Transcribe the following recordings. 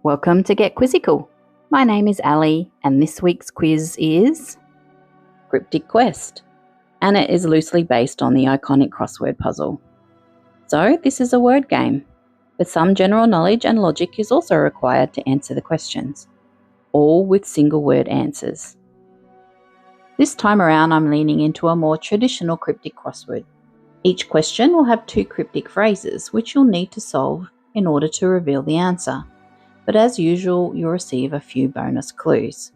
Welcome to Get Quizzical. My name is Ali, and this week's quiz is Cryptic Quest, and it is loosely based on the iconic crossword puzzle. So this is a word game, but some general knowledge and logic is also required to answer the questions, all with single word answers. This time around I'm leaning into a more traditional cryptic crossword. Each question will have 2 cryptic phrases which you'll need to solve in order to reveal the answer. But as usual, you'll receive a few bonus clues.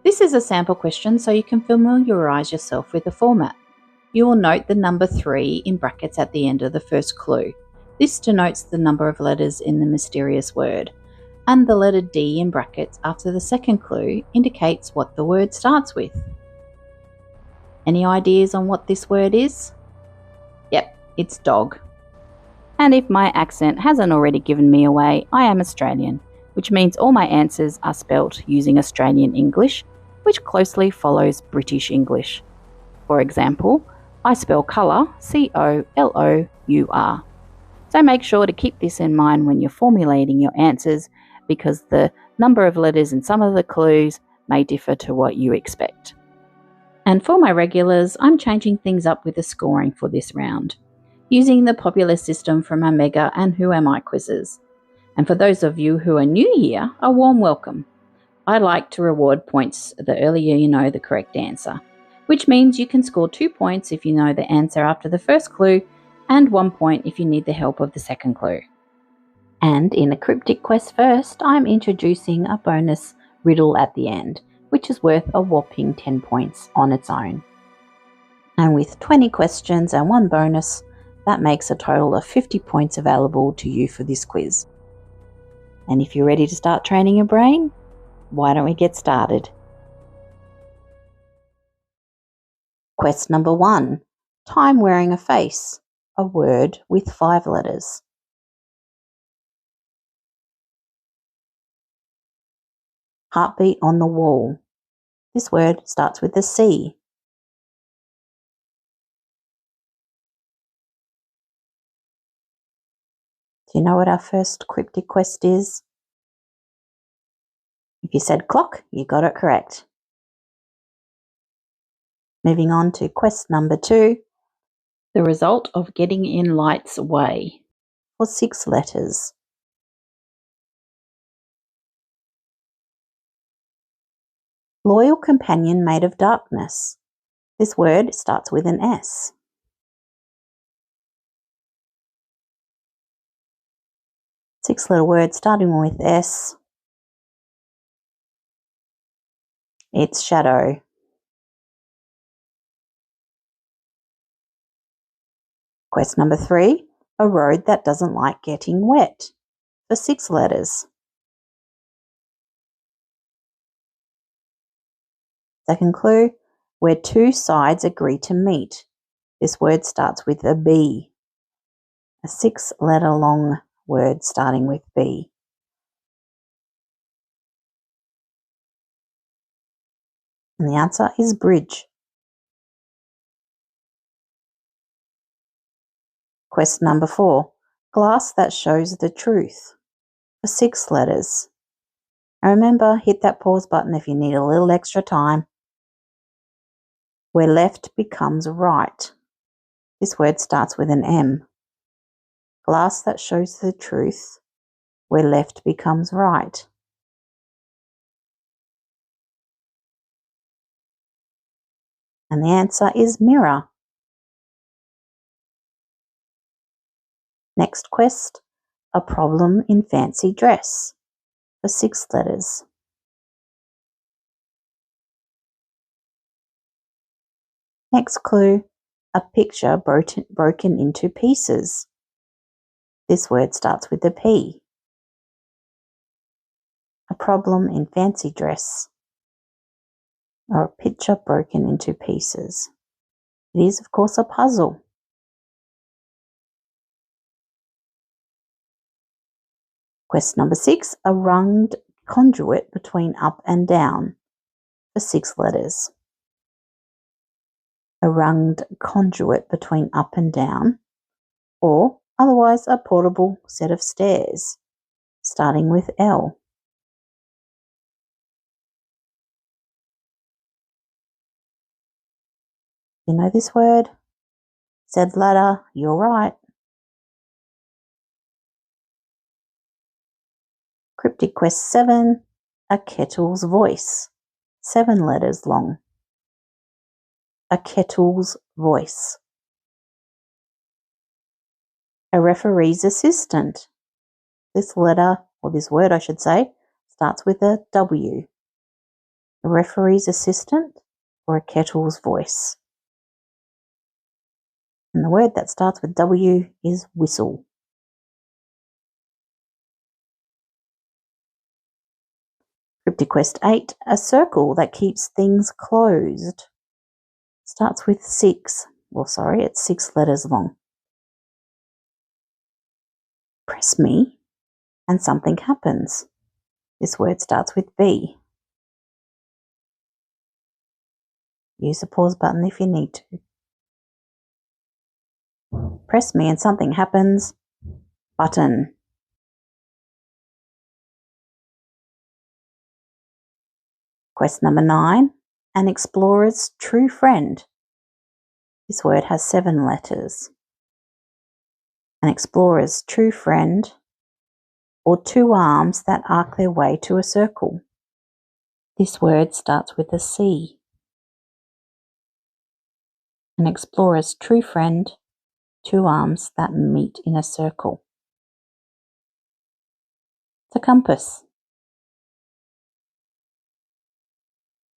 This is a sample question, so you can familiarise yourself with the format. You will note the number 3 in brackets at the end of the first clue. This denotes the number of letters in the mysterious word, and the letter D in brackets after the second clue indicates what the word starts with. Any ideas on what this word is? Yep, it's dog. And if my accent hasn't already given me away, I am Australian, which means all my answers are spelt using Australian English, which closely follows British English. For example, I spell colour C-O-L-O-U-R. So make sure to keep this in mind when you're formulating your answers, because the number of letters in some of the clues may differ to what you expect. And for my regulars, I'm changing things up with the scoring for this round, using the popular system from our Mega and Who Am I quizzes. And for those of you who are new here, a warm welcome. I like to reward points the earlier you know the correct answer, which means you can score 2 points if you know the answer after the first clue, and 1 point if you need the help of the second clue. And in a Cryptic Quest first, I'm introducing a bonus riddle at the end, which is worth a whopping 10 points on its own. And with 20 questions and 1 bonus, that makes a total of 50 points available to you for this quiz. And if you're ready to start training your brain, why don't we get started? Quest number 1. Time wearing a face. A word with 5 letters. Heartbeat on the wall. This word starts with a C. Do you know what our first cryptic quest is? If you said clock, you got it correct. Moving on to quest number 2. The result of getting in light's way. For 6 letters. Loyal companion made of darkness. This word starts with an S. Six-letter word starting with S. It's shadow. Quest number 3. A road that doesn't like getting wet. For 6 letters. Second clue, where 2 sides agree to meet. This word starts with a B. A 6-letter long word starting with B. And the answer is bridge. Quest number 4. Glass that shows the truth. For 6 letters. And remember, hit that pause button if you need a little extra time. Where left becomes right. This word starts with an M. Glass that shows the truth. Where left becomes right. And the answer is mirror. Next quest, a problem in fancy dress. For 6 letters. Next clue, a picture broken into pieces. This word starts with a P. A problem in fancy dress. Or a picture broken into pieces. It is, of course, a puzzle. Quest number 6, a runged conduit between up and down. For 6 letters. A runged conduit between up and down, or otherwise a portable set of stairs, starting with L. You know this word? Said ladder, you're right. Cryptic Quest 7, a kettle's voice. 7 letters long. A kettle's voice. A referee's assistant. This letter, or this word I should say, starts with a W. A referee's assistant or a kettle's voice. And the word that starts with W is whistle. Cryptic Quest 8, a circle that keeps things closed. Starts with 6. Well, sorry, it's 6 letters long. Press me and something happens. This word starts with B. Use the pause button if you need to. Press me and something happens. Button. Quest number 9, an explorer's true friend. This word has 7 letters. An explorer's true friend, or 2 arms that arc their way to a circle. This word starts with a C. An explorer's true friend, 2 arms that meet in a circle. It's a compass.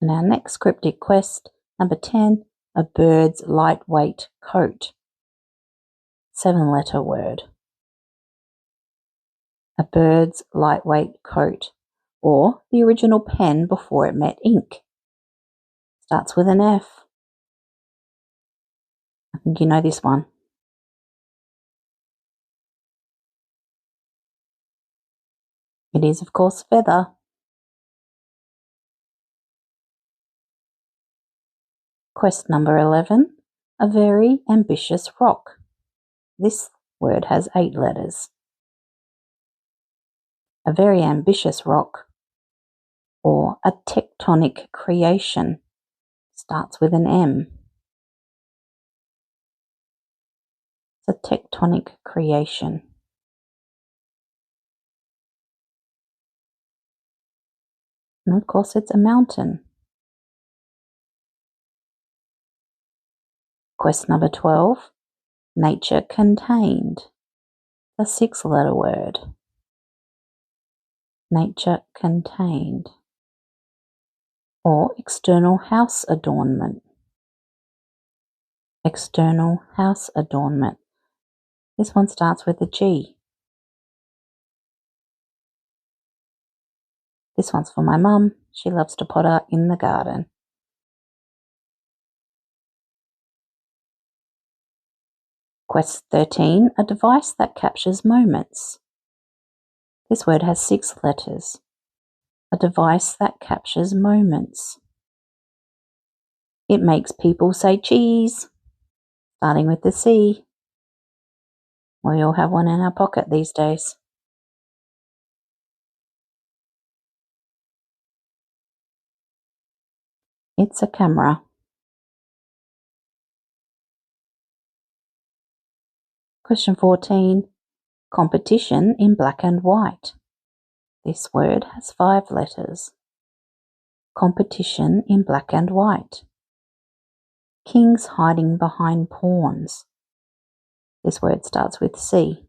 And our next cryptic quest, number 10, a bird's lightweight coat. 7-letter word. A bird's lightweight coat, or the original pen before it met ink. Starts with an F. I think you know this one. It is, of course, feather. Quest number 11, a very ambitious rock. This word has 8 letters. A very ambitious rock, or a tectonic creation, starts with an M. It's a tectonic creation. And of course it's a mountain. Quest number 12, nature contained. A 6-letter word. Nature contained. Or external house adornment. External house adornment. This one starts with a G. This one's for my mum. She loves to potter in the garden. Quest 13, a device that captures moments. This word has 6 letters. A device that captures moments. It makes people say cheese, starting with the C. We all have one in our pocket these days. It's a camera. Question 14, competition in black and white. This word has 5 letters. Competition in black and white. Kings hiding behind pawns. This word starts with C.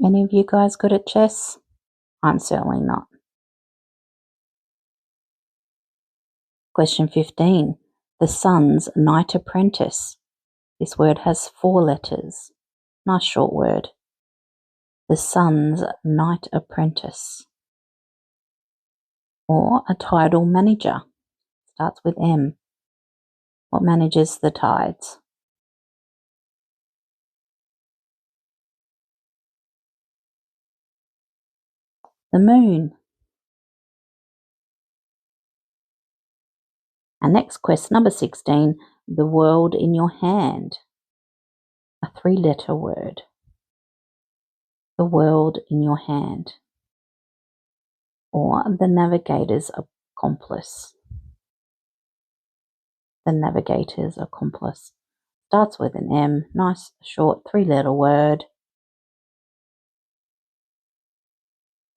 Any of you guys good at chess? I'm certainly not. Question 15. The Sun's Knight Apprentice. This word has 4 letters. Nice short word. The Sun's Knight Apprentice. Or a tidal manager. Starts with M. What manages the tides? The moon. And next quest, number 16, the world in your hand. A 3-letter word. The world in your hand. or the navigator's accomplice. The navigator's accomplice. Starts with an M, nice short 3-letter word.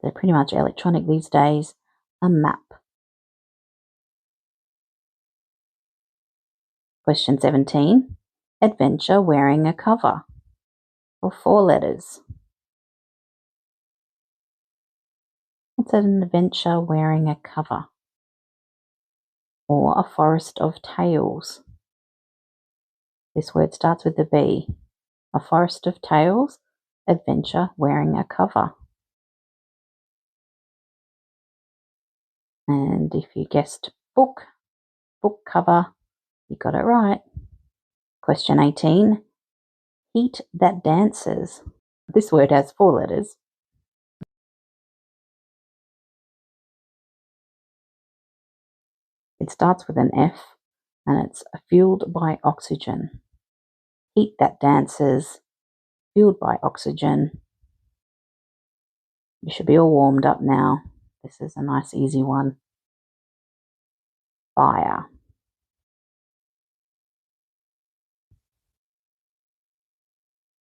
They're pretty much electronic these days. A map. Question 17. Adventure wearing a cover. For 4 letters. What's an adventure wearing a cover? Or a forest of tales. This word starts with a B. A forest of tales, adventure wearing a cover. And if you guessed book cover, you got it right. Question 18. Heat that dances. This word has 4 letters. It starts with an F and it's fueled by oxygen. Heat that dances, fueled by oxygen. You should be all warmed up now. This is a nice easy one. Fire.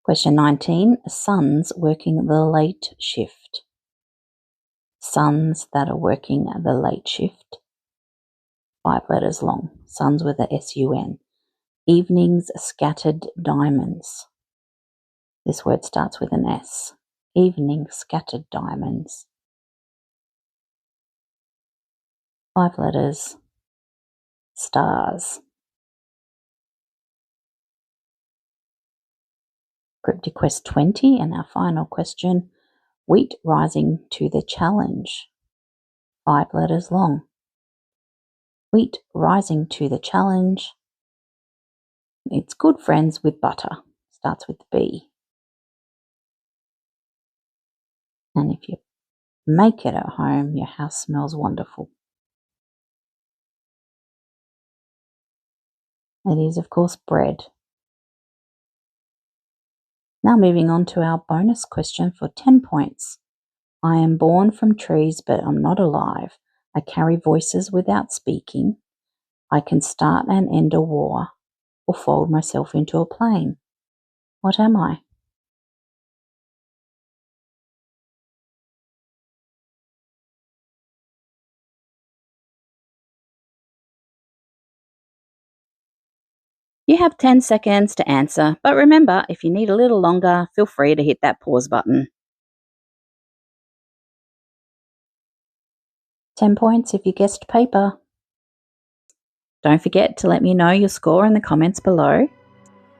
Question 19. Sons working the late shift. Sons that are working the late shift. 5 letters long. Sons with a S-U-N. Evenings scattered diamonds. This word starts with an S. Evening scattered diamonds. 5 letters. Stars. Cryptic Quest 20 and our final question. Wheat rising to the challenge. 5 letters long. Wheat rising to the challenge. It's good friends with butter. Starts with B. And if you make it at home, your house smells wonderful. It is, of course, bread. Now moving on to our bonus question for 10 points. I am born from trees, but I'm not alive. I carry voices without speaking. I can start and end a war, or fold myself into a plane. What am I? You have 10 seconds to answer, but remember, if you need a little longer, feel free to hit that pause button. 10 points if you guessed paper. Don't forget to let me know your score in the comments below.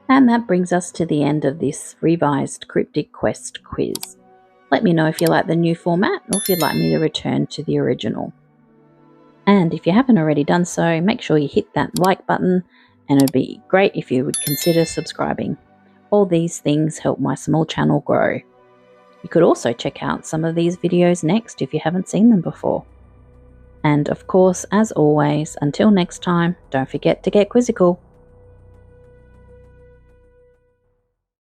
And that brings us to the end of this revised Cryptic Quest quiz. Let me know if you like the new format or if you'd like me to return to the original. And if you haven't already done so, make sure you hit that like button, and it'd be great if you would consider subscribing. All these things help my small channel grow. You could also check out some of these videos next if you haven't seen them before. And of course, as always, until next time, don't forget to get quizzical.